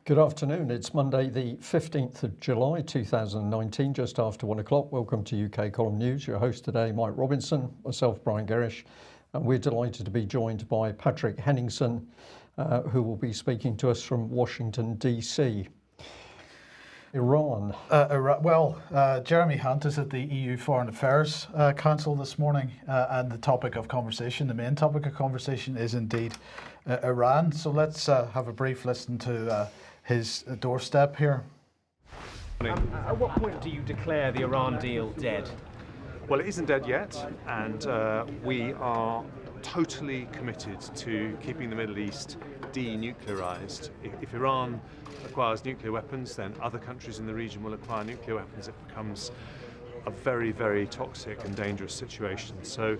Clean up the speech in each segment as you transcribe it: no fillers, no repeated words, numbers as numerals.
Good afternoon. It's Monday, the 15th of July, 2019, just after 1 o'clock. Welcome to UK Column News. Your host today, Mike Robinson, myself, Brian Gerrish, and we're delighted to be joined by Patrick Henningsen, who will be speaking to us from Washington, DC. Iran. Jeremy Hunt is at the EU Foreign Affairs Council this morning, and the topic of conversation, the main topic of conversation, is indeed Iran. So let's have a brief listen to his doorstep here. At what point do you declare the Iran deal dead? Well, it isn't dead yet, and we are totally committed to keeping the Middle East denuclearized. If Iran acquires nuclear weapons, then other countries in the region will acquire nuclear weapons. It becomes a very, very toxic and dangerous situation. So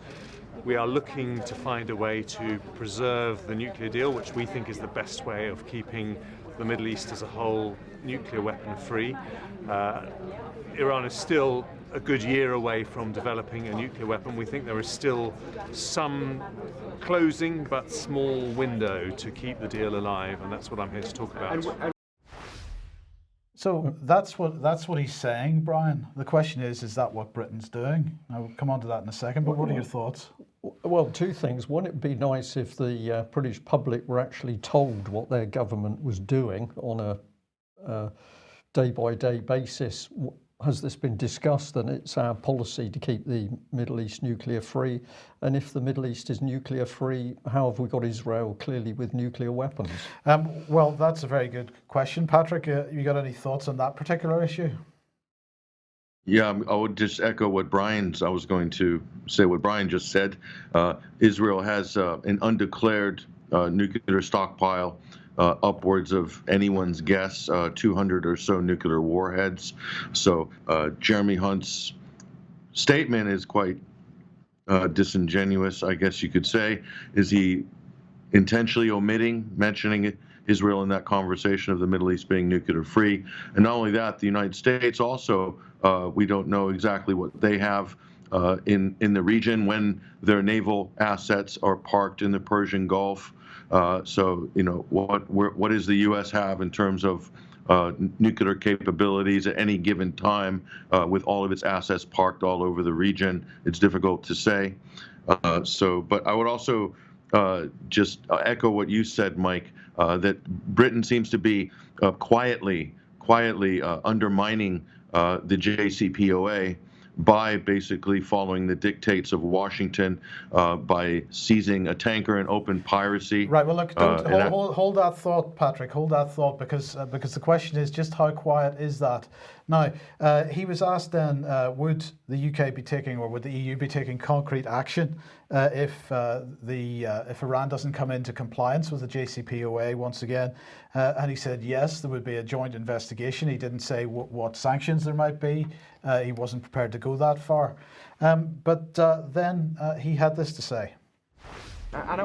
we are looking to find a way to preserve the nuclear deal, which we think is the best way of keeping the Middle East as a whole nuclear weapon free. Iran is still a good year away from developing a nuclear weapon. We think there is still some closing but small window to keep the deal alive, and that's what I'm here to talk about. So that's what he's saying, Brian. The question is that what Britain's doing? I'll come on to that in a second, but what are your thoughts? Well, two things. One, it'd be nice if the British public were actually told what their government was doing on a day-by-day basis. Has this been discussed? And it's our policy to keep the Middle East nuclear free. And if the Middle East is nuclear free, how have we got Israel clearly with nuclear weapons? Well, that's a very good question. Patrick, you got any thoughts on that particular issue? Yeah, I would just echo what I was going to say what Brian just said. Israel has an undeclared nuclear stockpile, upwards of anyone's guess, 200 or so nuclear warheads. So Jeremy Hunt's statement is quite disingenuous, I guess you could say. Is he intentionally mentioning Israel in that conversation of the Middle East being nuclear free? And not only that, the United States also, we don't know exactly what they have in the region when their naval assets are parked in the Persian Gulf. So, you know, what does the U.S. have in terms of nuclear capabilities at any given time with all of its assets parked all over the region? It's difficult to say. But I would also just echo what you said, Mike, that Britain seems to be quietly undermining the JCPOA by basically following the dictates of Washington, by seizing a tanker and open piracy. Right. Well, look, hold that thought, Patrick. Hold that thought, because the question is just how quiet is that? Now, he was asked then, would the UK be taking, or would the EU be taking concrete action if Iran doesn't come into compliance with the JCPOA once again? And he said yes, there would be a joint investigation. He didn't say what sanctions there might be. He wasn't prepared to go that far. But then he had this to say. And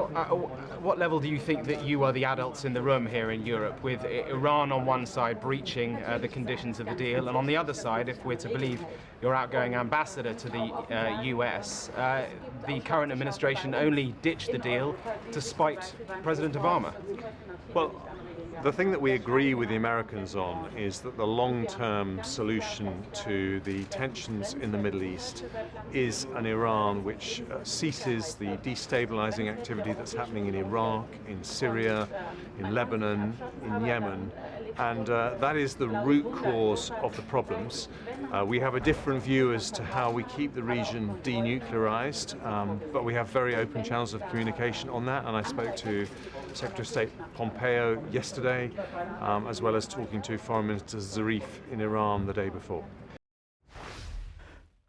what level do you think that you are the adults in the room here in Europe, with Iran on one side breaching the conditions of the deal, and on the other side, if we're to believe your outgoing ambassador to the US, the current administration only ditched the deal to spite President Obama? Well, the thing that we agree with the Americans on is that the long-term solution to the tensions in the Middle East is an Iran which ceases the destabilizing activity that's happening in Iraq, in Syria, in Lebanon, in Yemen, and that is the root cause of the problems. We have a different view as to how we keep the region denuclearized, but we have very open channels of communication on that, and I spoke to Secretary of State Pompeo yesterday, as well as talking to Foreign Minister Zarif in Iran the day before.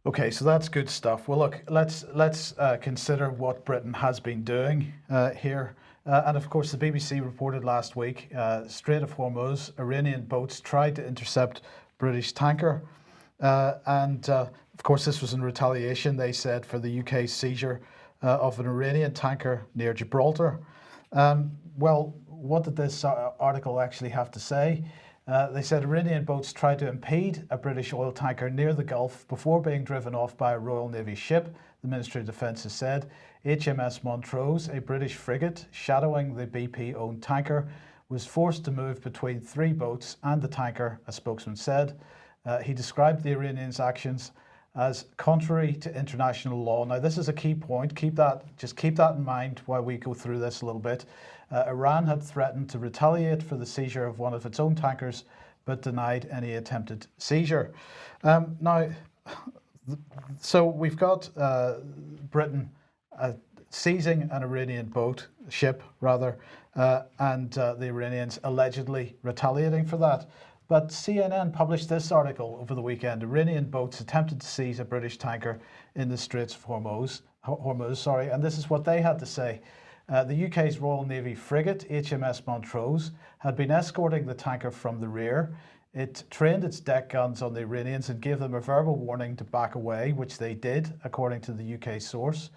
Okay, so that's good stuff. Well, look, let's consider what Britain has been doing here. And of course, the BBC reported last week, Strait of Hormuz, Iranian boats tried to intercept British tanker. Of course, this was in retaliation, they said, for the UK's seizure of an Iranian tanker near Gibraltar. Well, what did this article actually have to say? They said Iranian boats tried to impede a British oil tanker near the Gulf before being driven off by a Royal Navy ship, the Ministry of Defence has said. HMS Montrose, a British frigate shadowing the BP-owned tanker, was forced to move between 3 boats and the tanker, a spokesman said. He described the Iranians' actions as contrary to international law. Now, this is a key point. Just keep that in mind while we go through this a little bit. Iran had threatened to retaliate for the seizure of one of its own tankers, but denied any attempted seizure. Now, so we've got Britain seizing an Iranian ship, and the Iranians allegedly retaliating for that. But CNN published this article over the weekend. Iranian boats attempted to seize a British tanker in the Straits of Hormuz, and this is what they had to say. The UK's Royal Navy frigate, HMS Montrose, had been escorting the tanker from the rear. It trained its deck guns on the Iranians and gave them a verbal warning to back away, which they did, according to the UK source.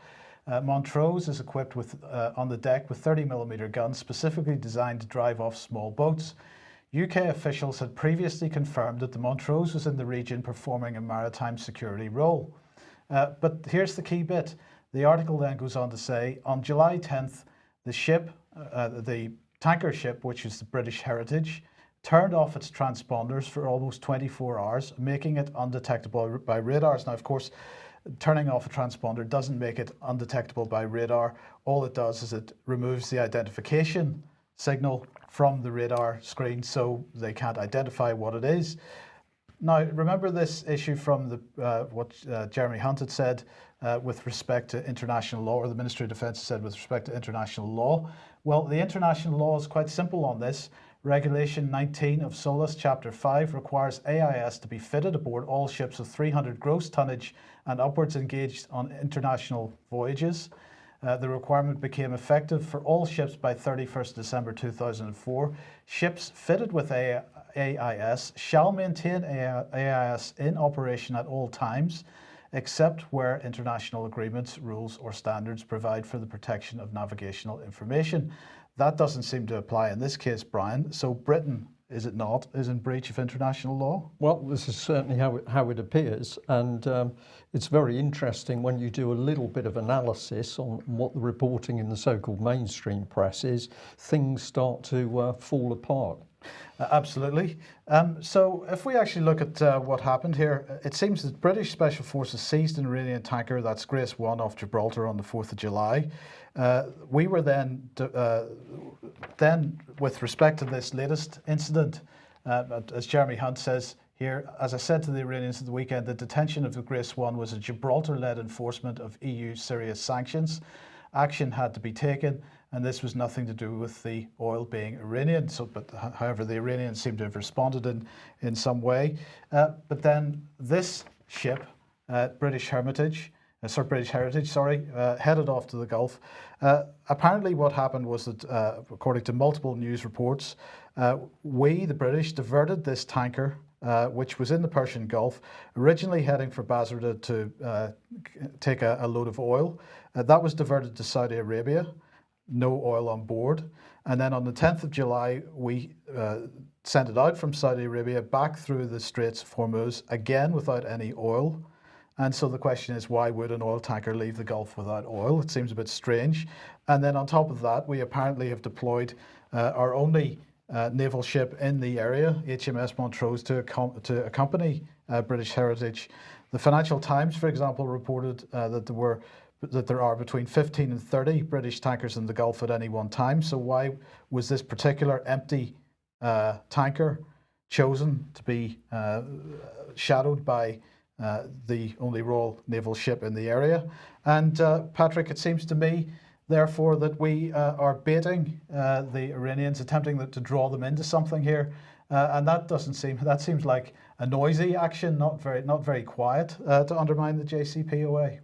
Montrose is equipped with on the deck with 30mm guns specifically designed to drive off small boats. UK officials had previously confirmed that the Montrose was in the region performing a maritime security role. But here's the key bit. The article then goes on to say, on July 10th, the tanker ship, which is the British Heritage, turned off its transponders for almost 24 hours, making it undetectable by radars. Now, of course, turning off a transponder doesn't make it undetectable by radar. All it does is it removes the identification signal from the radar screen so they can't identify what it is. Now, remember this issue from what Jeremy Hunt had said with respect to international law, or the Ministry of Defence said with respect to international law. Well, the international law is quite simple on this. Regulation 19 of SOLAS Chapter 5 requires AIS to be fitted aboard all ships of 300 gross tonnage and upwards engaged on international voyages. The requirement became effective for all ships by 31st December 2004. Ships fitted with AIS shall maintain AIS in operation at all times, except where international agreements, rules or standards provide for the protection of navigational information. That doesn't seem to apply in this case, Brian. So Britain, is it not, is in breach of international law? Well, this is certainly how it appears, and it's very interesting when you do a little bit of analysis on what the reporting in the so-called mainstream press is, things start to fall apart. Absolutely. So if we actually look at what happened here, it seems that British Special Forces seized an Iranian tanker, that's Grace 1 off Gibraltar on the 4th of July. We were then with respect to this latest incident, as Jeremy Hunt says here, as I said to the Iranians at the weekend, the detention of the Grace 1 was a Gibraltar-led enforcement of EU serious sanctions. Action had to be taken, and this was nothing to do with the oil being Iranian. However, the Iranians seem to have responded in some way. But then this ship, British Heritage, headed off to the Gulf. Apparently what happened was that, according to multiple news reports, the British, diverted this tanker, which was in the Persian Gulf, originally heading for Basra to take a load of oil. That was diverted to Saudi Arabia, no oil on board. And then on the 10th of July, we sent it out from Saudi Arabia back through the Straits of Hormuz, again without any oil. And so the question is, why would an oil tanker leave the Gulf without oil? It seems a bit strange. And then on top of that, we apparently have deployed our only naval ship in the area, HMS Montrose, to accompany British Heritage. The Financial Times, for example, reported that there are between 15 and 30 British tankers in the Gulf at any one time. So why was this particular empty tanker chosen to be shadowed by the only Royal Naval ship in the area? And Patrick, it seems to me, therefore, that we are baiting the Iranians, attempting to draw them into something here, and that seems like a noisy action, not very quiet, to undermine the JCPOA.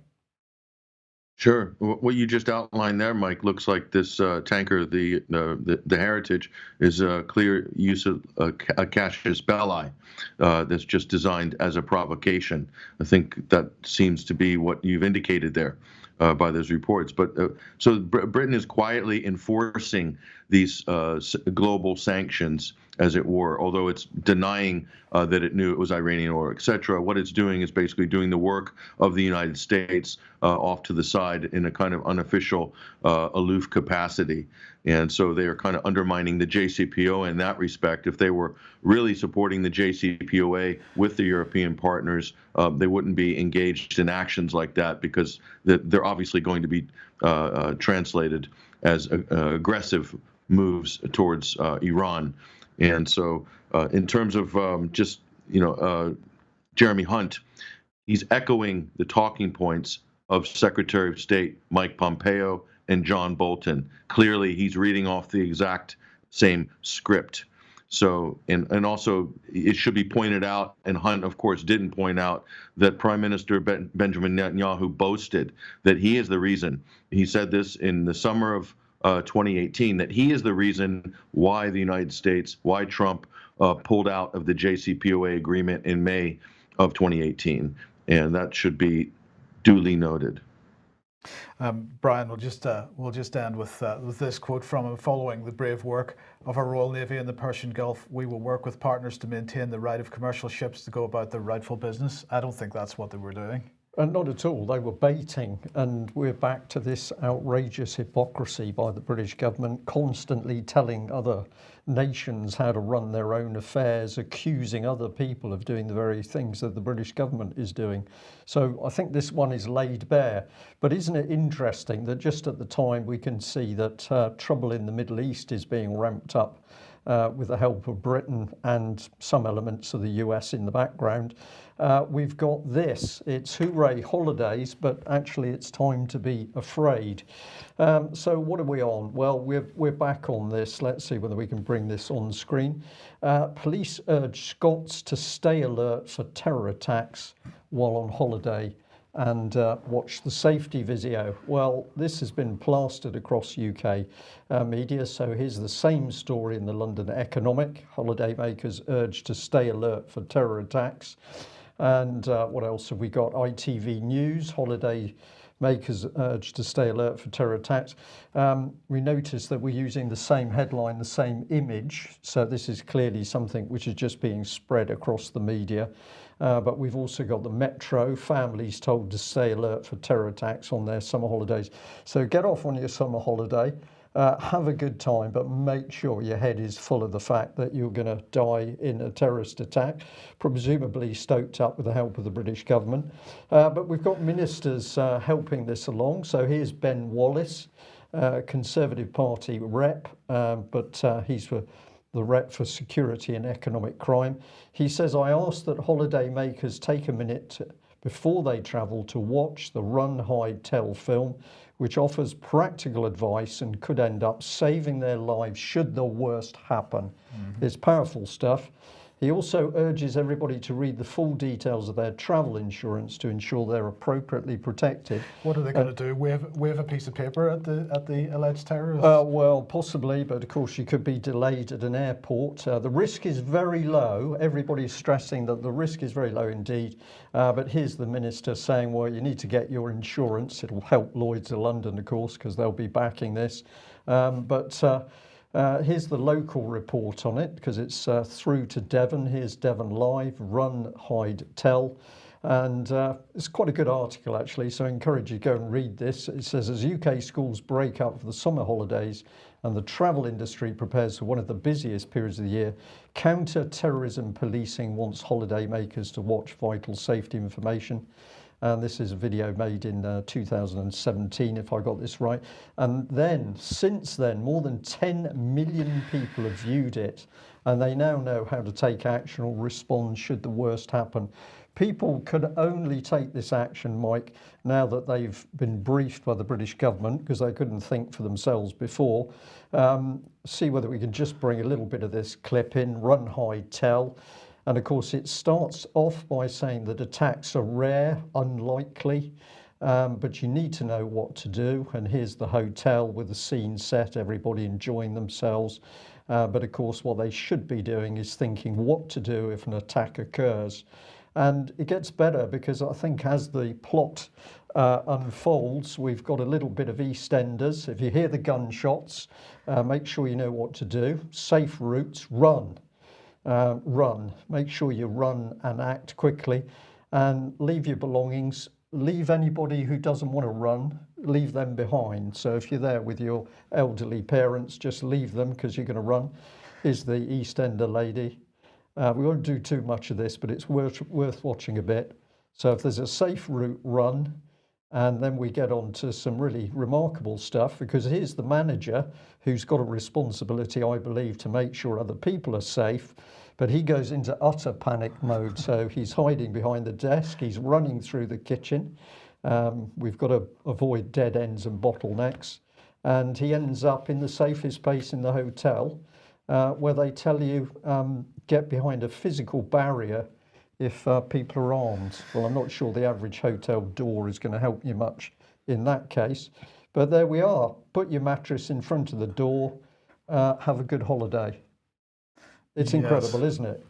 Sure. What you just outlined there, Mike, looks like this tanker, the Heritage, is a clear use of a casus belli that's just designed as a provocation. I think that seems to be what you've indicated there by those reports. But so Britain is quietly enforcing these global sanctions, as it were, although it's denying that it knew it was Iranian oil, etc. What it's doing is basically doing the work of the United States off to the side in a kind of unofficial, aloof capacity. And so they are kind of undermining the JCPOA in that respect. If they were really supporting the JCPOA with the European partners, they wouldn't be engaged in actions like that, because they're obviously going to be translated as aggressive moves towards Iran. And so in terms of Jeremy Hunt, he's echoing the talking points of Secretary of State Mike Pompeo and John Bolton. Clearly, he's reading off the exact same script. So, and also it should be pointed out, and Hunt, of course, didn't point out, that Prime Minister Benjamin Netanyahu boasted that he is the reason. He said this in the summer of 2018, that he is the reason why the United States, why Trump pulled out of the JCPOA agreement in May of 2018. And that should be duly noted. Brian, we'll just end with this quote from him. Following the brave work of our Royal Navy in the Persian Gulf, we will work with partners to maintain the right of commercial ships to go about their rightful business. I don't think that's what they were doing. Not at all. They were baiting, and we're back to this outrageous hypocrisy by the British government, constantly telling other nations how to run their own affairs, accusing other people of doing the very things that the British government is doing. So I think this one is laid bare. But isn't it interesting that just at the time we can see that trouble in the Middle East is being ramped up with the help of Britain and some elements of the US in the background. We've got this. It's hooray holidays, but actually it's time to be afraid. So what are we on? Well, we're back on this. Let's see whether we can bring this on screen. Police urge Scots to stay alert for terror attacks while on holiday and watch the safety video. Well, this has been plastered across UK media. So here's the same story in the London Economic. Holidaymakers urged to stay alert for terror attacks. And what else have we got? ITV News, holidaymakers urged to stay alert for terror attacks. We noticed that we're using the same headline, the same image. So this is clearly something which is just being spread across the media. But we've also got the Metro, families told to stay alert for terror attacks on their summer holidays. So get off on your summer holiday, have a good time, but make sure your head is full of the fact that you're going to die in a terrorist attack, presumably stoked up with the help of the British government. But we've got ministers helping this along. So here's Ben Wallace, Conservative Party rep, but he's the rep for security and economic crime. He says, I ask that holidaymakers take a minute before they travel to watch the Run, Hide, Tell film, which offers practical advice and could end up saving their lives should the worst happen. It's powerful stuff. He also urges everybody to read the full details of their travel insurance to ensure they're appropriately protected. What are they going to do? Wave a piece of paper at the alleged terrorists? Well, possibly, but of course you could be delayed at an airport. The risk is very low. Everybody's stressing that the risk is very low indeed. But here's the minister saying, well, you need to get your insurance. It'll help Lloyd's of London, of course, because they'll be backing this. Here's the local report on it, because it's through to Devon. Here's Devon Live, Run, Hide, Tell. And it's quite a good article, actually, so I encourage you to go and read this. It says, as UK schools break up for the summer holidays and the travel industry prepares for one of the busiest periods of the year, counter-terrorism policing wants holidaymakers to watch vital safety information. And this is a video made in 2017, if I got this right. And then, since then, more than 10 million people have viewed it, and they now know how to take action or respond should the worst happen. People could only take this action, Mike, now that they've been briefed by the British government, because they couldn't think for themselves before. See whether we can just bring a little bit of this clip in. Run, Hide, Tell. And of course, it starts off by saying that attacks are rare, unlikely, but you need to know what to do. And here's the hotel with the scene set, everybody enjoying themselves. But of course, what they should be doing is thinking what to do if an attack occurs. And it gets better, because I think as the plot unfolds, we've got a little bit of EastEnders. If you hear the gunshots, make sure you know what to do. Safe routes, run. Run. Make sure you run and act quickly, and leave your belongings leave anybody who doesn't want to run, leave them behind. So if you're there with your elderly parents, just leave them because you're going to run, is the EastEnder lady. We won't do too much of this, but it's worth watching a bit. So if there's a safe route, run. And then we get on to some really remarkable stuff, because here's the manager who's got a responsibility, I believe, to make sure other people are safe. But he goes into utter panic mode. So he's hiding behind the desk. He's running through the kitchen. We've got to avoid dead ends and bottlenecks. And he ends up in the safest place in the hotel, where they tell you, get behind a physical barrier if people are armed. Well, I'm not sure the average hotel door is going to help you much in that case. But there we are. Put your mattress in front of the door. Have a good holiday. It's incredible, isn't it?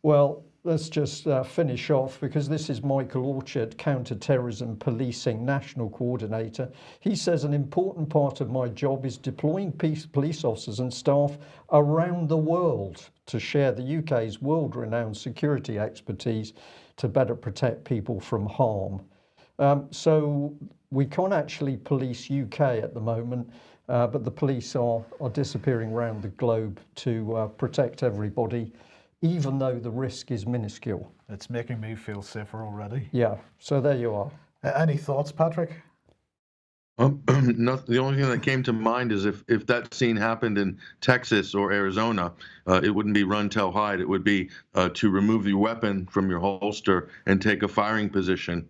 Well, let's just finish off, because this is Michael Orchard, Counter-Terrorism Policing National Coordinator. He says an important part of my job is deploying police officers and staff around the world to share the UK's world-renowned security expertise to better protect people from harm. So we can't actually police UK at the moment, but the police are disappearing around the globe to protect everybody, even though the risk is minuscule. It's making me feel safer already. Yeah, so there you are. Any thoughts, Patrick? The only thing that came to mind is if that scene happened in Texas or Arizona, it wouldn't be run, tell, hide. It would be to remove your weapon from your holster and take a firing position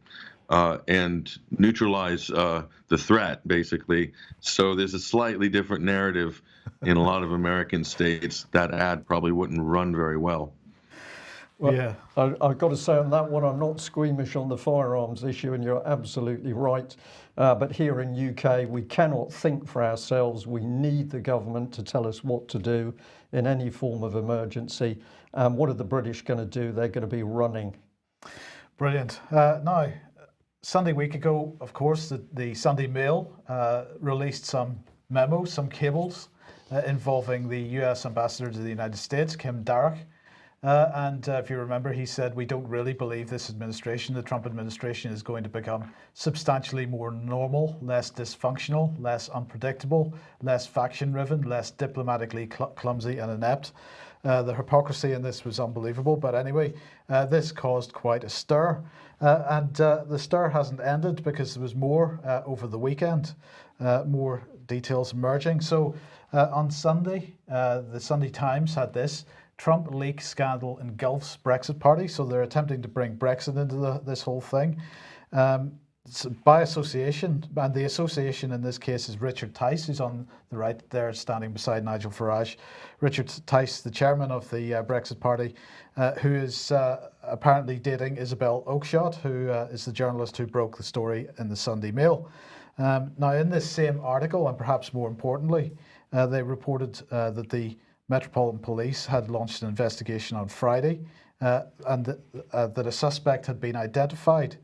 and neutralize the threat, basically. So there's a slightly different narrative in a lot of American states. That ad probably wouldn't run very well. Well, Yeah. I've got to say on that one, I'm not squeamish on the firearms issue, and you're absolutely right. But here in UK, we cannot think for ourselves. We need the government to tell us what to do in any form of emergency. What are the British going to do? They're going to be running. Brilliant. Now, Sunday week ago, of course, the Sunday Mail released some memos, some cables involving the US Ambassador to the United States, Kim Darroch. And if you remember, he said, we don't really believe this administration, the Trump administration, is going to become substantially more normal, less dysfunctional, less unpredictable, less faction-driven, less diplomatically clumsy and inept. The hypocrisy in this was unbelievable. But anyway, this caused quite a stir. And the stir hasn't ended, because there was more over the weekend, more details emerging. So on Sunday, the Sunday Times had this: Trump leak scandal engulfs Brexit party. So they're attempting to bring Brexit into this whole thing. So by association, and the association in this case is Richard Tice, who's on the right there standing beside Nigel Farage. Richard Tice, the chairman of the Brexit party, who is apparently dating Isabel Oakeshott, who is the journalist who broke the story in the Sunday Mail. Now, in this same article, and perhaps more importantly, they reported that the Metropolitan Police had launched an investigation on Friday, and that a suspect had been identified,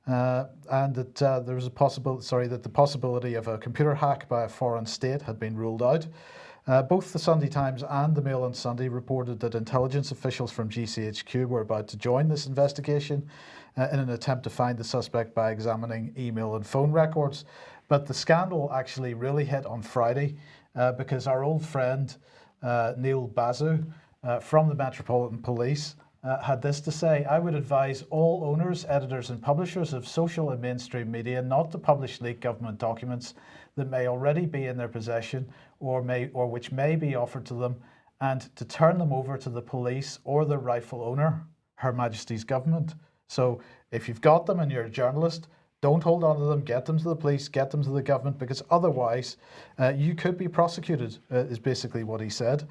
and that there was that the possibility of a computer hack by a foreign state had been ruled out. Both the Sunday Times and the Mail on Sunday reported that intelligence officials from GCHQ were about to join this investigation in an attempt to find the suspect by examining email and phone records. But the scandal actually really hit on Friday, because our old friend Neil Basu from the Metropolitan Police had this to say: I would advise all owners, editors and publishers of social and mainstream media not to publish leaked government documents that may already be in their possession or which may be offered to them, and to turn them over to the police or their rightful owner, Her Majesty's government. So if you've got them and you're a journalist, don't hold on to them, get them to the police, get them to the government, because otherwise you could be prosecuted, is basically what he said.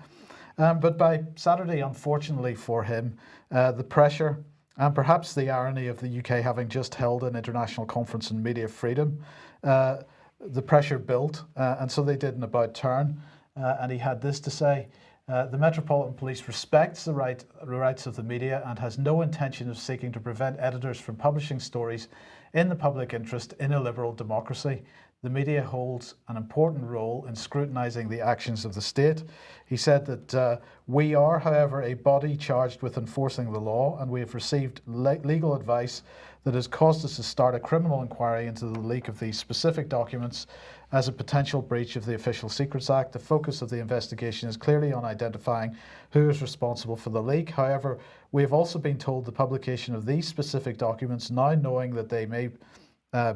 But by Saturday, unfortunately for him, the pressure and perhaps the irony of the UK having just held an international conference on media freedom, the pressure built, and so they did an about turn. And he had this to say: the Metropolitan Police respects the rights of the media and has no intention of seeking to prevent editors from publishing stories in the public interest in a liberal democracy. The media holds an important role in scrutinising the actions of the state. He said that we are, however, a body charged with enforcing the law, and we have received legal advice that has caused us to start a criminal inquiry into the leak of these specific documents as a potential breach of the Official Secrets Act. The focus of the investigation is clearly on identifying who is responsible for the leak. However, we have also been told the publication of these specific documents, now knowing that they may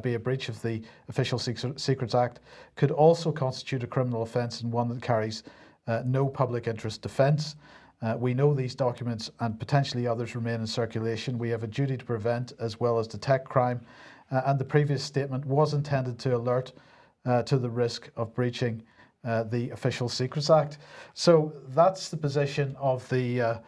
be a breach of the Official Secrets Act, could also constitute a criminal offence and one that carries no public interest defence. We know these documents and potentially others remain in circulation. We have a duty to prevent as well as detect crime, and the previous statement was intended to alert to the risk of breaching the Official Secrets Act. So that's the position of the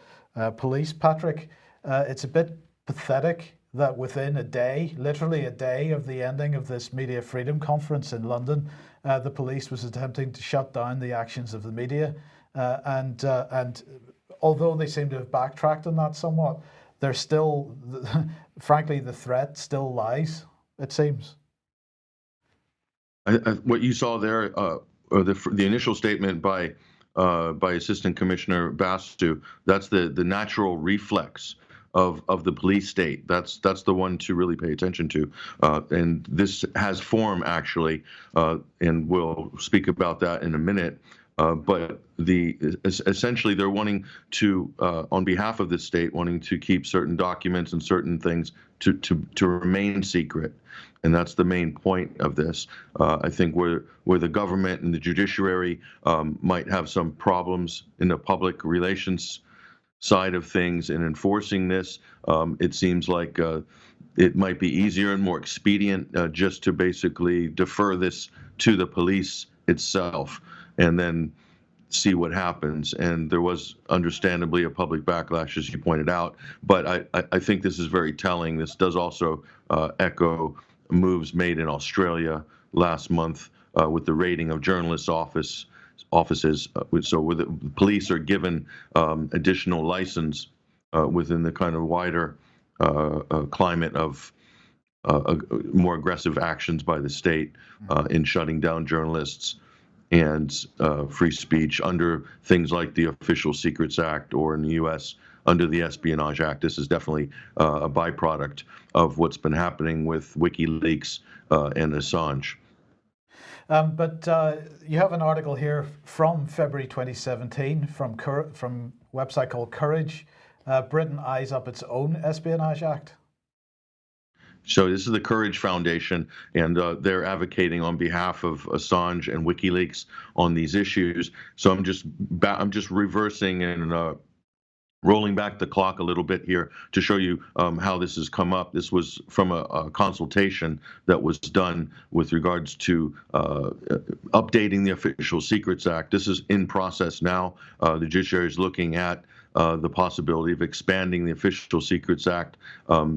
police, Patrick. It's a bit pathetic that within a day, literally a day of the ending of this Media Freedom Conference in London, the police was attempting to shut down the actions of the media. And although they seem to have backtracked on that somewhat, they're still, frankly, the threat still lies, it seems. What you saw there, or the initial statement by Assistant Commissioner Basu, that's the natural reflex of the police state. That's the one to really pay attention to, and this has form actually, and we'll speak about that in a minute. But essentially they're wanting to, on behalf of the state, wanting to keep certain documents and certain things to remain secret. And that's the main point of this. I think where the government and the judiciary might have some problems in the public relations side of things in enforcing this, it seems like it might be easier and more expedient just to basically defer this to the police itself and then see what happens. And there was understandably a public backlash, as you pointed out, but I think this is very telling. This does also echo moves made in Australia last month with the raiding of journalists' offices. So where the police are given additional license within the kind of wider climate of more aggressive actions by the state in shutting down journalists and free speech under things like the Official Secrets Act, or in the U.S. under the Espionage Act. This is definitely a byproduct of what's been happening with WikiLeaks and Assange. But you have an article here from February 2017 from a website called Courage. Britain eyes up its own Espionage Act. So this is the Courage Foundation, and they're advocating on behalf of Assange and WikiLeaks on these issues. So I'm just reversing and rolling back the clock a little bit here to show you how this has come up. This was from a consultation that was done with regards to updating the Official Secrets Act. This is in process now. The judiciary is looking at the possibility of expanding the Official Secrets Act.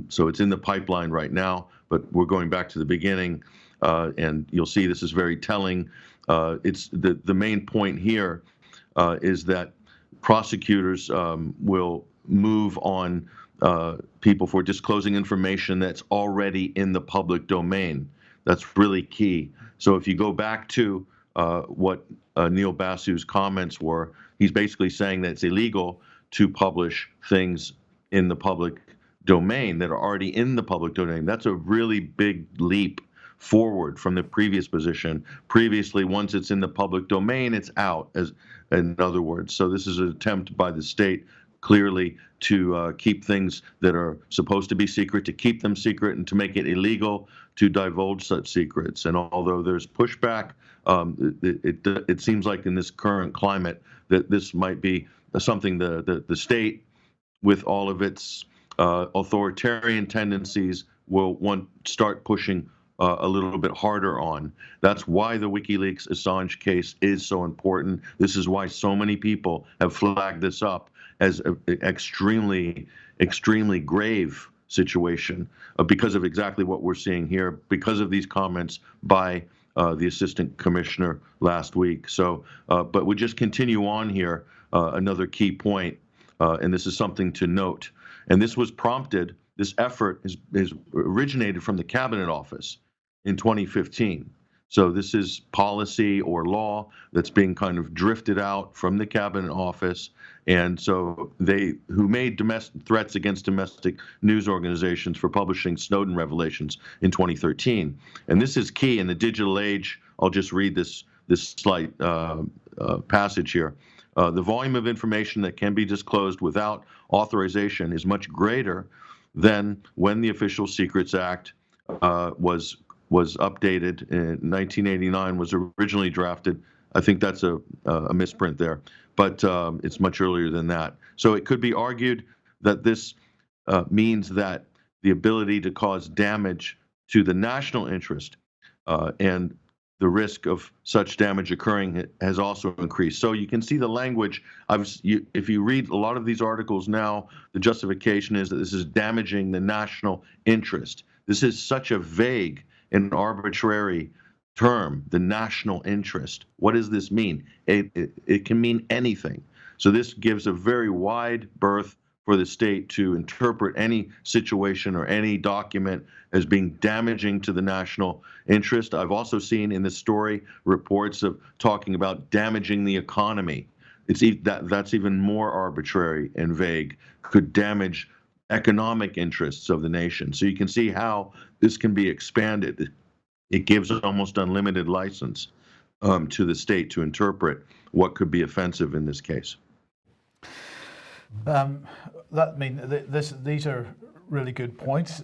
So it's in the pipeline right now, but we're going back to the beginning, and you'll see this is very telling. It's the main point here is that prosecutors will move on people for disclosing information that's already in the public domain. That's really key. So if you go back to what Neil Basu's comments were, he's basically saying that it's illegal to publish things in the public domain that are already in the public domain. That's a really big leap forward from the previous position. Previously, once it's in the public domain, it's out, as in other words. So this is an attempt by the state clearly to keep things that are supposed to be secret, to keep them secret, and to make it illegal to divulge such secrets. And although there's pushback, it seems like in this current climate that this might be something the state, with all of its authoritarian tendencies, will start pushing a little bit harder on. That's why the WikiLeaks Assange case is so important. This is why so many people have flagged this up as an extremely, extremely grave situation because of exactly what we're seeing here, because of these comments by the Assistant Commissioner last week. So, but we just continue on here. Another key point, and this is something to note, and this was prompted this effort is originated from the Cabinet Office in 2015. So this is policy or law that's being kind of drifted out from the Cabinet Office. And so who made threats against domestic news organizations for publishing Snowden revelations in 2013. And this is key in the digital age. I'll just read this slight passage here. The volume of information that can be disclosed without authorization is much greater than when the Official Secrets Act was updated in 1989, was originally drafted. I think that's a misprint there, but it's much earlier than that. So it could be argued that this means that the ability to cause damage to the national interest and the risk of such damage occurring has also increased. So you can see the language. If you read a lot of these articles now, the justification is that this is damaging the national interest. This is such a vague and arbitrary term, the national interest. What does this mean? It can mean anything. So this gives a very wide berth for the state to interpret any situation or any document as being damaging to the national interest. I've also seen in this story reports of talking about damaging the economy. That's even more arbitrary and vague, could damage economic interests of the nation. So you can see how this can be expanded. It gives almost unlimited license to the state to interpret what could be offensive in this case. These are really good points.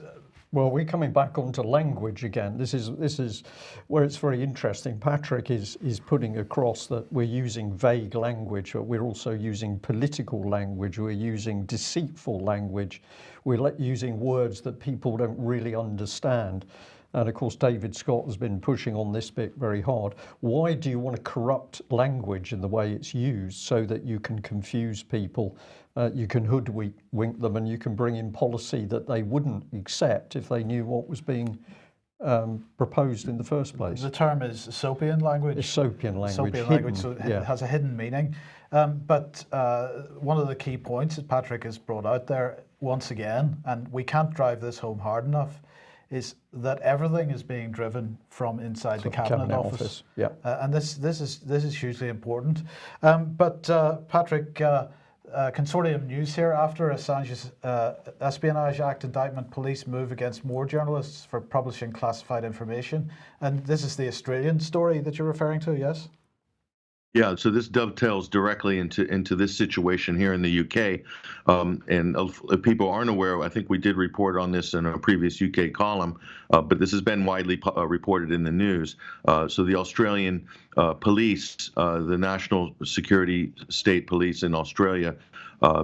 Well, we're coming back onto language again. This is where it's very interesting. Patrick is putting across that we're using vague language, but we're also using political language. We're using deceitful language. We're using words that people don't really understand. And of course, David Scott has been pushing on this bit very hard. Why do you want to corrupt language in the way it's used so that you can confuse people, you can hoodwink them, and you can bring in policy that they wouldn't accept if they knew what was being proposed in the first place? The term is Sopian language. Dystopian language. Sopian language, so it has a hidden meaning. But one of the key points that Patrick has brought out there once again, and we can't drive this home hard enough, is that everything is being driven from inside the Cabinet Office. Yeah. And this is hugely important. But Patrick, Consortium News here, after Assange's Espionage Act indictment, police move against more journalists for publishing classified information. And this is the Australian story that you're referring to, yes? Yeah, so this dovetails directly into this situation here in the UK. And if people aren't aware, I think we did report on this in a previous UK column, but this has been widely reported in the news. So the Australian police, the National Security State Police in Australia,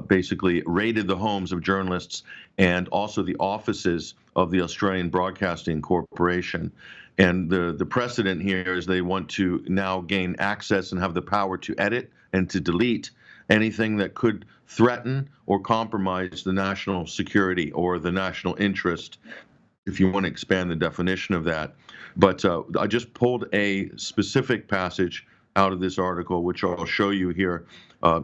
basically raided the homes of journalists and also the offices of the Australian Broadcasting Corporation. And the precedent here is they want to now gain access and have the power to edit and to delete anything that could threaten or compromise the national security or the national interest, if you want to expand the definition of that. But I just pulled a specific passage out of this article, which I'll show you here.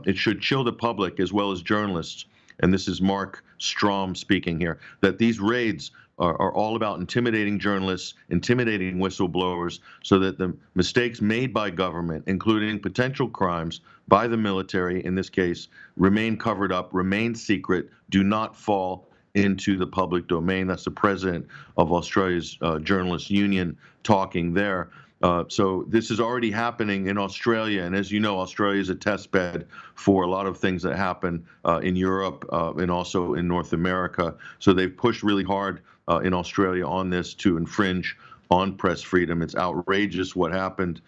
It should chill the public as well as journalists, and this is Mark Strom speaking here, that these raids are all about intimidating journalists, intimidating whistleblowers, so that the mistakes made by government, including potential crimes by the military, in this case, remain covered up, remain secret, do not fall into the public domain. That's the president of Australia's Journalists Union talking there. So this is already happening in Australia, and as you know, Australia is a test bed for a lot of things that happen in Europe and also in North America. So they've pushed really hard in Australia on this to infringe on press freedom. It's outrageous what happened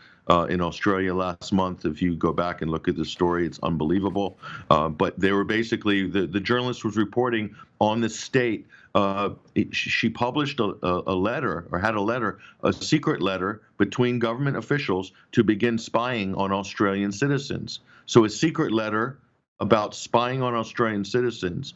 in Australia last month. If you go back and look at the story, it's unbelievable. But they were basically, the journalist was reporting on the state. She published a letter, or had a letter, a secret letter between government officials to begin spying on Australian citizens. So a secret letter about spying on Australian citizens,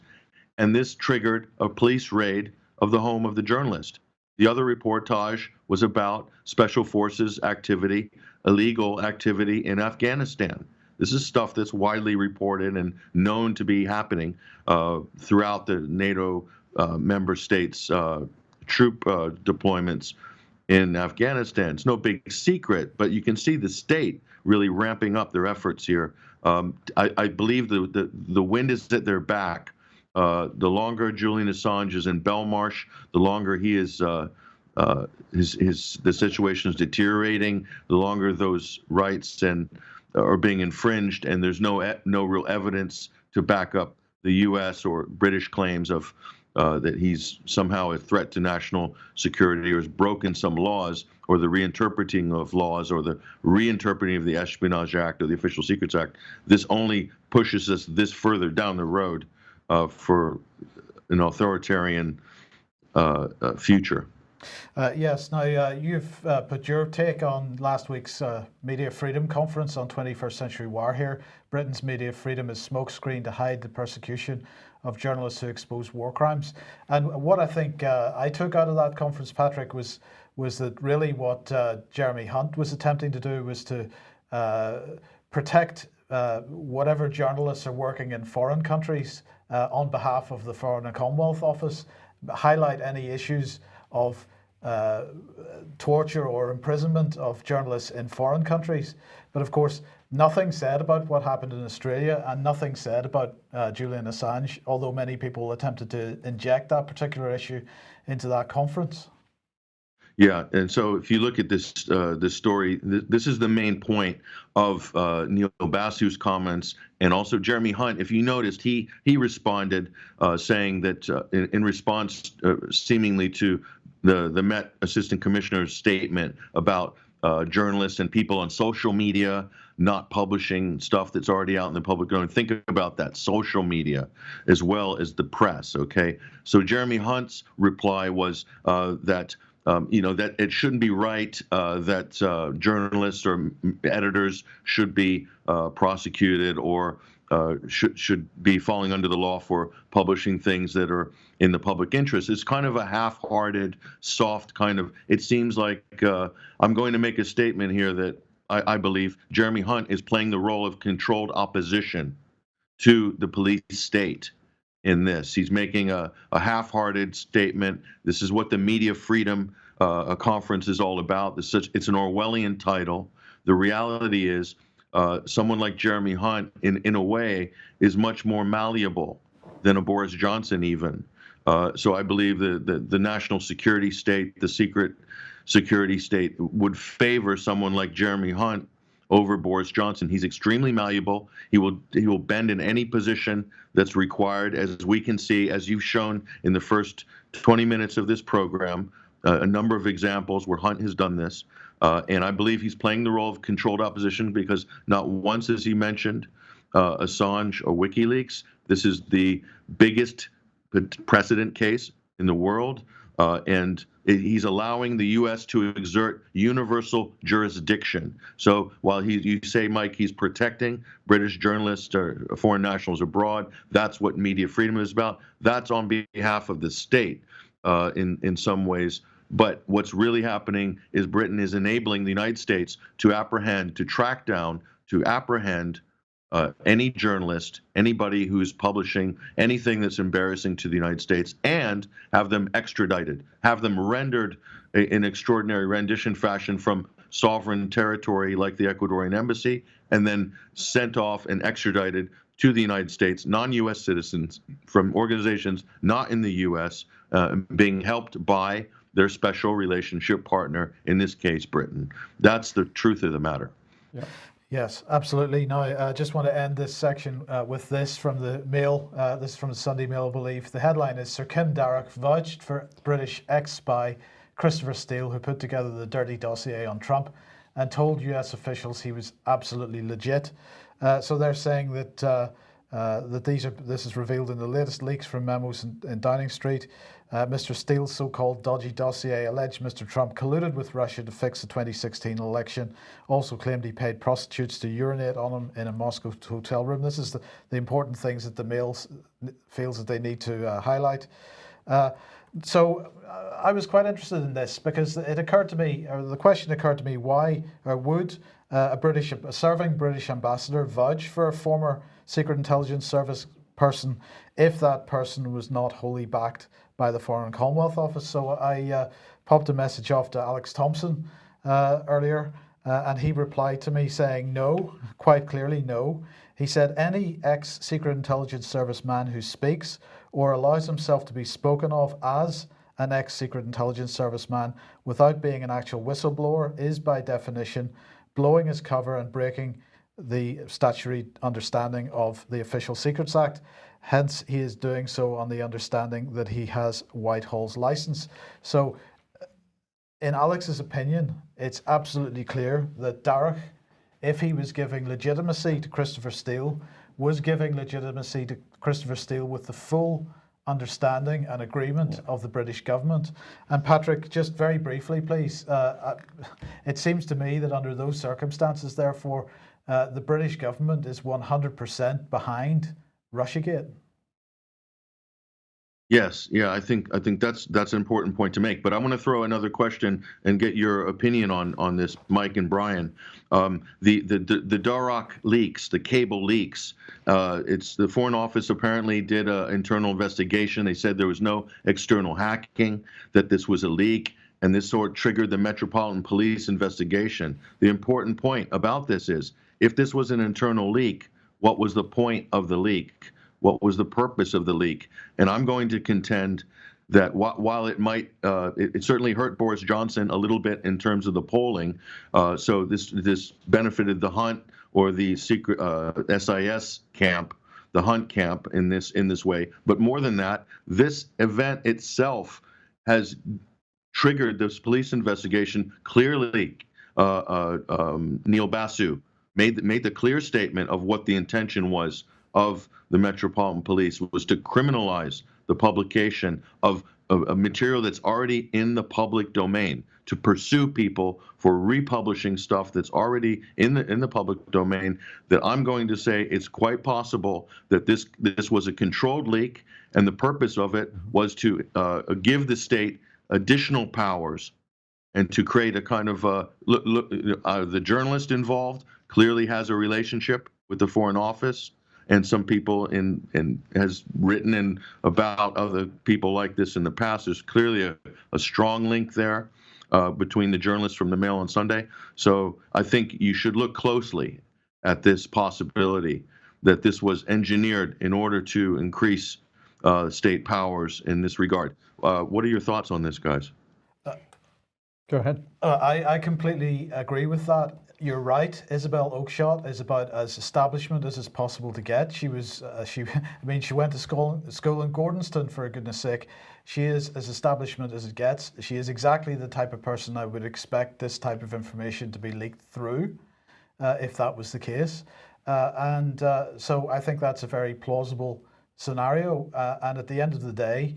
and this triggered a police raid of the home of the journalist. The other reportage was about special forces activity, illegal activity in Afghanistan. This is stuff that's widely reported and known to be happening throughout the NATO member states' troop deployments in Afghanistan. It's no big secret, but you can see the state really ramping up their efforts here. I believe the wind is at their back. The longer Julian Assange is in Belmarsh, the longer he is the situation is deteriorating. The longer those rights are being infringed, and there's no real evidence to back up the U.S. or British claims of that he's somehow a threat to national security or has broken some laws, or the reinterpreting of laws, or the reinterpreting of the Espionage Act or the Official Secrets Act. This only pushes us this further down the road for an authoritarian future. Yes. Now, you've put your take on last week's Media Freedom Conference on 21st Century War here. Britain's media freedom is smokescreen to hide the persecution of journalists who expose war crimes. And what I think I took out of that conference, Patrick, was that really what Jeremy Hunt was attempting to do was to protect whatever journalists are working in foreign countries on behalf of the Foreign and Commonwealth Office, highlight any issues of torture or imprisonment of journalists in foreign countries. But of course, nothing said about what happened in Australia, and nothing said about Julian Assange, although many people attempted to inject that particular issue into that conference. Yeah, and so if you look at this story, this is the main point of Neil Basu's comments, and also Jeremy Hunt. If you noticed, he responded saying that in response, seemingly to the Met Assistant Commissioner's statement about journalists and people on social media not publishing stuff that's already out in the public domain. Think about that, social media as well as the press. Okay, so Jeremy Hunt's reply was that. That it shouldn't be right that journalists or editors should be prosecuted or should be falling under the law for publishing things that are in the public interest. It's kind of a half-hearted, soft kind of, it seems like I'm going to make a statement here that I believe Jeremy Hunt is playing the role of controlled opposition to the police state. In this, he's making a half-hearted statement. This is what the Media Freedom Conference is all about. It's an Orwellian title. The reality is, someone like Jeremy Hunt, in a way, is much more malleable than a Boris Johnson even. So I believe the national security state, the secret security state, would favor someone like Jeremy Hunt over Boris Johnson. He's extremely malleable. He will bend in any position that's required, as we can see, as you've shown in the first 20 minutes of this program, a number of examples where Hunt has done this. And I believe he's playing the role of controlled opposition because not once has he mentioned Assange or WikiLeaks. This is the biggest precedent case in the world. And he's allowing the U.S. to exert universal jurisdiction. So while you say, Mike, he's protecting British journalists or foreign nationals abroad, that's what media freedom is about. That's on behalf of the state in some ways. But what's really happening is Britain is enabling the United States to track down, to apprehend any journalist, anybody who's publishing anything that's embarrassing to the United States, and have them extradited, have them rendered in extraordinary rendition fashion from sovereign territory like the Ecuadorian embassy, and then sent off and extradited to the United States, non-U.S. citizens from organizations not in the U.S., being helped by their special relationship partner, in this case, Britain. That's the truth of the matter. Yeah. Yes, absolutely. Now, I just want to end this section with this from the Mail. This is from the Sunday Mail, I believe. The headline is, Sir Kim Darroch vouched for British ex-spy Christopher Steele, who put together the dirty dossier on Trump, and told US officials he was absolutely legit. So they're saying that this is revealed in the latest leaks from memos in Downing Street. Mr. Steele's so-called dodgy dossier alleged Mr. Trump colluded with Russia to fix the 2016 election, also claimed he paid prostitutes to urinate on him in a Moscow hotel room. This is the important things that the Mail feels that they need to highlight. So I was quite interested in this because it occurred to me, or the question occurred to me, why would a serving British ambassador vouch for a former Secret Intelligence Service person if that person was not wholly backed by the Foreign Commonwealth Office. So I popped a message off to Alex Thompson earlier, and he replied to me saying no, quite clearly no. He said any ex-Secret Intelligence Service man who speaks or allows himself to be spoken of as an ex-Secret Intelligence Service man without being an actual whistleblower is by definition blowing his cover and breaking the statutory understanding of the Official Secrets Act. Hence, he is doing so on the understanding that he has Whitehall's license. So, in Alex's opinion, it's absolutely clear that Darragh, if he was giving legitimacy to Christopher Steele, was giving legitimacy to Christopher Steele with the full understanding and agreement of the British government. And Patrick, just very briefly, please, it seems to me that under those circumstances, therefore, the British government is 100% behind Russiagate. Yes, yeah, I think that's an important point to make. But I want to throw another question and get your opinion on this, Mike and Brian. The Darragh leaks, the cable leaks. It's the Foreign Office apparently did an internal investigation. They said there was no external hacking, that this was a leak, and this sort of triggered the Metropolitan Police investigation. The important point about this is, if this was an internal leak, what was the point of the leak? What was the purpose of the leak? And I'm going to contend that while it might, it certainly hurt Boris Johnson a little bit in terms of the polling. So this benefited the Hunt or the secret SIS camp, the Hunt camp in this way. But more than that, this event itself has triggered this police investigation. Clearly, Neil Basu made the clear statement of what the intention was of the Metropolitan Police, was to criminalize the publication of a material that's already in the public domain, to pursue people for republishing stuff that's already in the public domain. That I'm going to say it's quite possible that this was a controlled leak, and the purpose of it was to give the state additional powers and to create a kind of the journalist involved clearly has a relationship with the Foreign Office. And some people has written about other people like this in the past. There's clearly a strong link there between the journalists from the Mail on Sunday. So I think you should look closely at this possibility that this was engineered in order to increase state powers in this regard. What are your thoughts on this, guys? Go ahead. I completely agree with that. You're right. Isabel Oakeshott is about as establishment as is possible to get. She was, she went to school in Gordonston, for goodness sake. She is as establishment as it gets. She is exactly the type of person I would expect this type of information to be leaked through, if that was the case. So I think that's a very plausible scenario. And at the end of the day,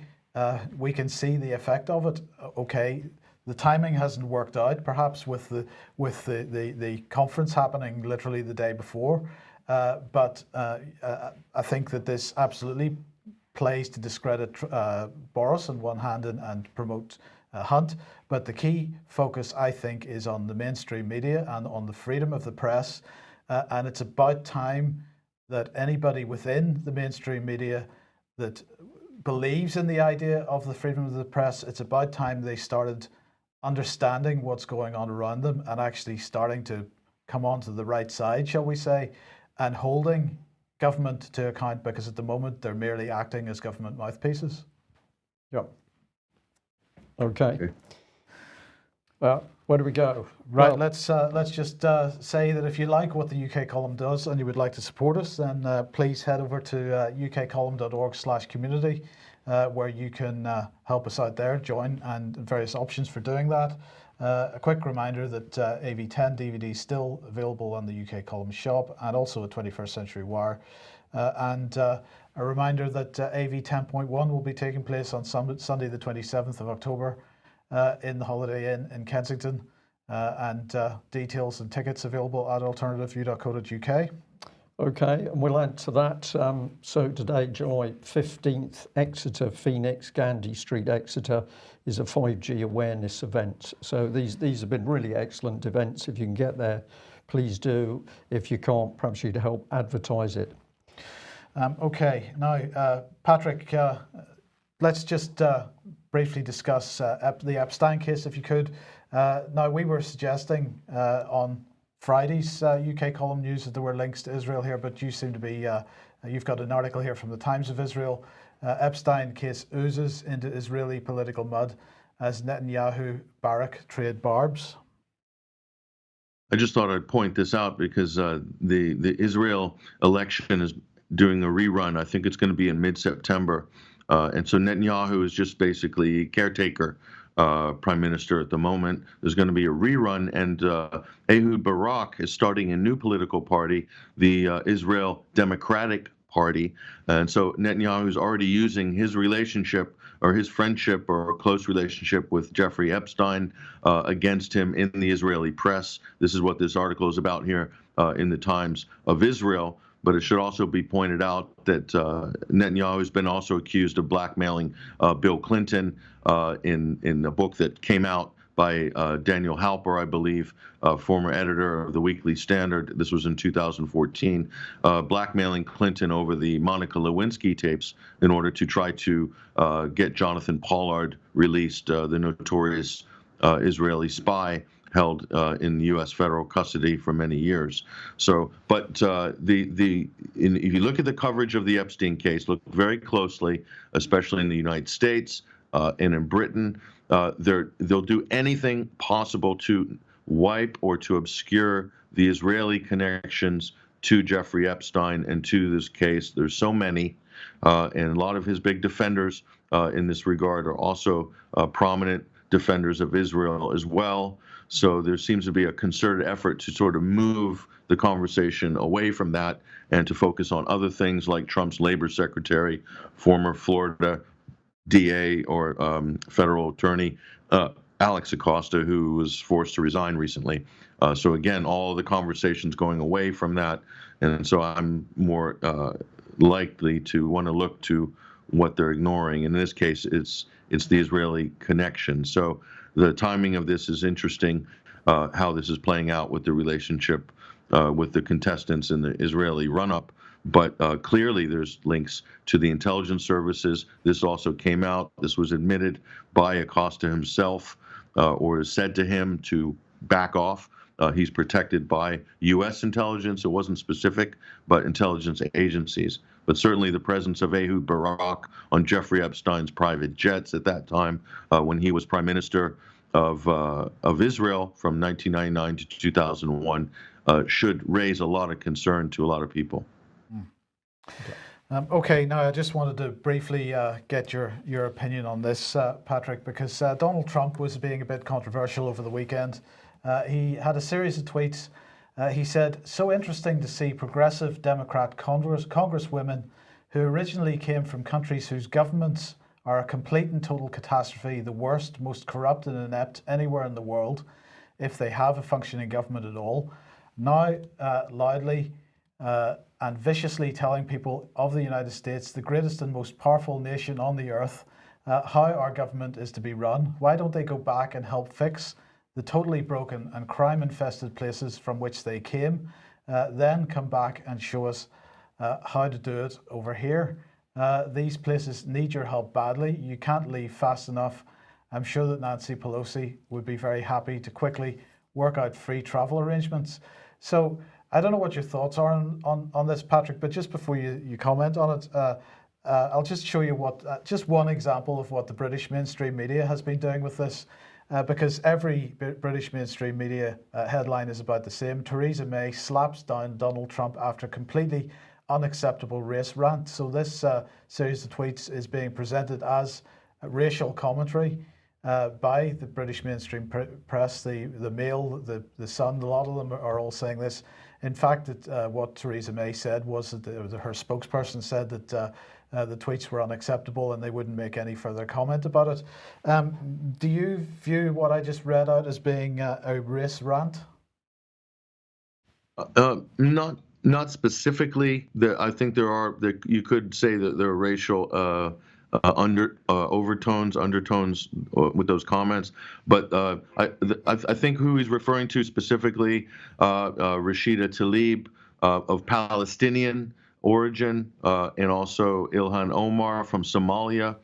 we can see the effect of it. Okay. The timing hasn't worked out, perhaps with the conference happening literally the day before, but I think that this absolutely plays to discredit Boris on one hand and promote Hunt. But the key focus, I think, is on the mainstream media and on the freedom of the press, and it's about time that anybody within the mainstream media that believes in the idea of the freedom of the press, it's about time they started understanding what's going on around them and actually starting to come onto the right side, shall we say, and holding government to account, because at the moment they're merely acting as government mouthpieces. Yep. Okay. Well, where do we go? Right, Well, let's just say that if you like what the UK Column does and you would like to support us, then please head over to ukcolumn.org/community. Where you can help us out there, join, and various options for doing that. A quick reminder that AV10 DVD is still available on the UK Column shop, and also a 21st Century Wire. And a reminder that AV 10.1 will be taking place on Sunday the 27th of October in the Holiday Inn in Kensington. And details and tickets available at alternativeview.co.uk. okay, and we'll add to that. So today, July 15th, Exeter, Phoenix, Gandhi Street, Exeter, is a 5G awareness event. So these have been really excellent events. If you can get there, please do. If you can't, perhaps you'd help advertise it. Okay, now, Patrick, let's just briefly discuss the Epstein case, if you could. Now, we were suggesting on Friday's UK column news that there were links to Israel here, but you seem to be, you've got an article here from the Times of Israel. Epstein case oozes into Israeli political mud as Netanyahu-Barak trade barbs. I just thought I'd point this out because the Israel election is doing a rerun. I think it's going to be in mid-September. And so Netanyahu is just basically caretaker prime minister at the moment. There's going to be a rerun, and Ehud Barak is starting a new political party, the Israel Democratic Party. And so Netanyahu is already using his relationship or his friendship or close relationship with Jeffrey Epstein against him in the Israeli press. This is what this article is about here in the Times of Israel. But it should also be pointed out that Netanyahu has been also accused of blackmailing Bill Clinton in a book that came out by Daniel Halper, I believe, former editor of the Weekly Standard. This was in 2014, blackmailing Clinton over the Monica Lewinsky tapes in order to try to get Jonathan Pollard released, the notorious Israeli spy held in U.S. federal custody for many years. So, but if you look at the coverage of the Epstein case, look very closely, especially in the United States and in Britain. They'll do anything possible to wipe or to obscure the Israeli connections to Jeffrey Epstein and to this case. There's so many, and a lot of his big defenders in this regard are also prominent defenders of Israel as well. So there seems to be a concerted effort to sort of move the conversation away from that and to focus on other things like Trump's labor secretary, former Florida DA or federal attorney, Alex Acosta, who was forced to resign recently. So again, all the conversations going away from that. And so I'm more likely to want to look to what they're ignoring. In this case, it's the Israeli connection. So the timing of this is interesting, how this is playing out with the relationship with the contestants in the Israeli run-up. But clearly there's links to the intelligence services. This also came out. This was admitted by Acosta himself, or is said to him to back off. He's protected by U.S. intelligence. It wasn't specific, but intelligence agencies. But certainly the presence of Ehud Barak on Jeffrey Epstein's private jets at that time, when he was prime minister of Israel from 1999 to 2001, should raise a lot of concern to a lot of people. Okay, now I just wanted to briefly get your opinion on this, Patrick, because Donald Trump was being a bit controversial over the weekend. He had a series of tweets. He said, "So interesting to see progressive Democrat congresswomen who originally came from countries whose governments are a complete and total catastrophe, the worst, most corrupt and inept anywhere in the world, if they have a functioning government at all, now loudly and viciously telling people of the United States, the greatest and most powerful nation on the earth, how our government is to be run. Why don't they go back and help fix the totally broken and crime-infested places from which they came, then come back and show us how to do it over here. These places need your help badly. You can't leave fast enough. I'm sure that Nancy Pelosi would be very happy to quickly work out free travel arrangements." So I don't know what your thoughts are on this, Patrick, but just before you comment on it, I'll just show you what just one example of what the British mainstream media has been doing with this. Because every British mainstream media headline is about the same. Theresa May slaps down Donald Trump after completely unacceptable race rant. So this series of tweets is being presented as racial commentary by the British mainstream press. The Mail, the Sun, a lot of them are all saying this. In fact, what Theresa May said was that her spokesperson said that the tweets were unacceptable and they wouldn't make any further comment about it. Do you view what I just read out as being a race rant? Not specifically. I think you could say that there are racial overtones, undertones with those comments. But I think who he's referring to specifically, Rashida Tlaib of Palestinian origin, and also Ilhan Omar from Somalia.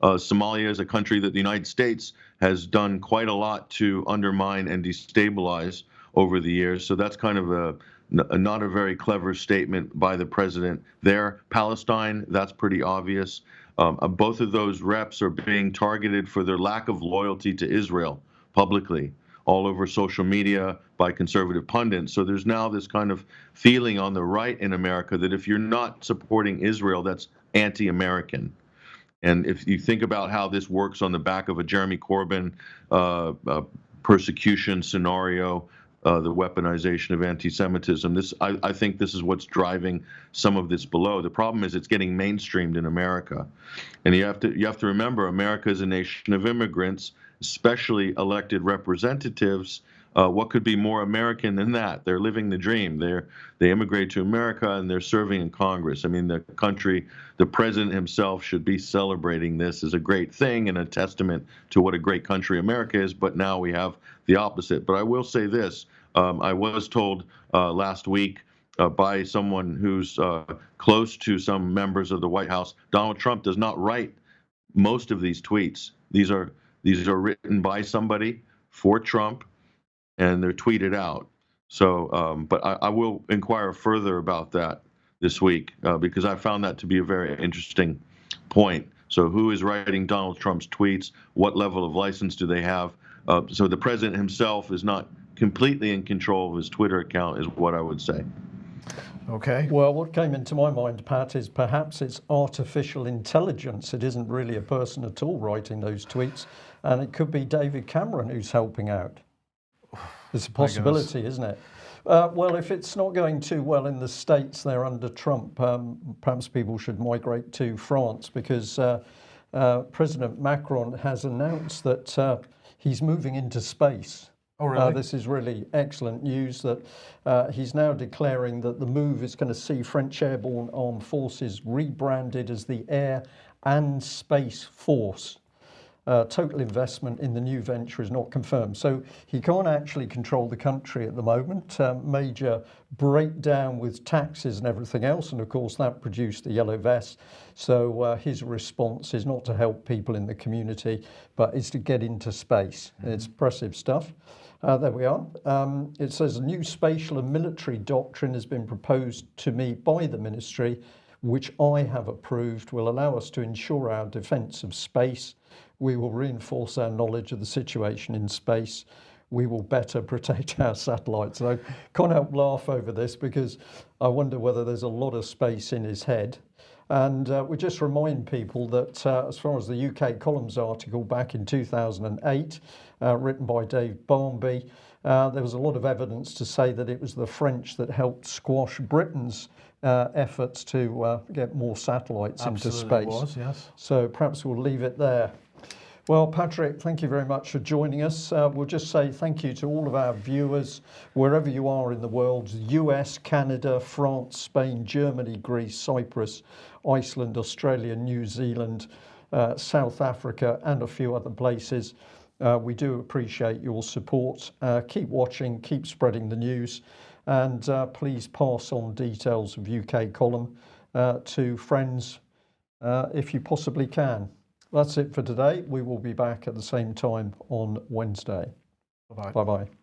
Somalia is a country that the United States has done quite a lot to undermine and destabilize over the years. So that's kind of not a very clever statement by the president there. Palestine, that's pretty obvious. Both of those reps are being targeted for their lack of loyalty to Israel publicly, all over social media by conservative pundits. So there's now this kind of feeling on the right in America that if you're not supporting Israel, that's anti-American. And if you think about how this works on the back of a Jeremy Corbyn persecution scenario, the weaponization of anti-Semitism, I think this is what's driving some of this below. The problem is it's getting mainstreamed in America, and you have to remember America is a nation of immigrants, especially elected representatives. What could be more American than that? They're living the dream. They immigrate to America and they're serving in Congress. I mean, the president himself should be celebrating this as a great thing and a testament to what a great country America is. But now we have the opposite. But I will say this: I was told last week by someone who's close to some members of the White House, Donald Trump does not write most of these tweets. These are written by somebody for Trump, and they're tweeted out. So, but I will inquire further about that this week because I found that to be a very interesting point. So who is writing Donald Trump's tweets? What level of license do they have? So the president himself is not completely in control of his Twitter account, is what I would say. Okay. Well, what came into my mind, Pat, is perhaps it's artificial intelligence. It isn't really a person at all writing those tweets, and it could be David Cameron who's helping out. It's a possibility, isn't it? Well, if it's not going too well in the States there under Trump, perhaps people should migrate to France, because President Macron has announced that he's moving into space. Oh, really? This is really excellent news that he's now declaring that the move is going to see French airborne armed forces rebranded as the Air and Space Force. Total investment in the new venture is not confirmed. So he can't actually control the country at the moment. Major breakdown with taxes and everything else. And of course, that produced the yellow vest. So his response is not to help people in the community, but is to get into space. It's impressive stuff. There we are. It says a new spatial and military doctrine has been proposed to me by the ministry, which I have approved, will allow us to ensure our defence of space. We will reinforce our knowledge of the situation in space. We will better protect our satellites. And I can't help laugh over this because I wonder whether there's a lot of space in his head. And we just remind people that as far as the UK Columns article back in 2008, written by Dave Barmby, there was a lot of evidence to say that it was the French that helped squash Britain's efforts to get more satellites into space. Was, yes. So perhaps we'll leave it there. Well, Patrick, thank you very much for joining us. We'll just say thank you to all of our viewers, wherever you are in the world: US, Canada, France, Spain, Germany, Greece, Cyprus, Iceland, Australia, New Zealand, South Africa, and a few other places. We do appreciate your support. Keep watching, keep spreading the news, and please pass on details of UK Column to friends if you possibly can. That's it for today. We will be back at the same time on Wednesday. Bye-bye. Bye-bye.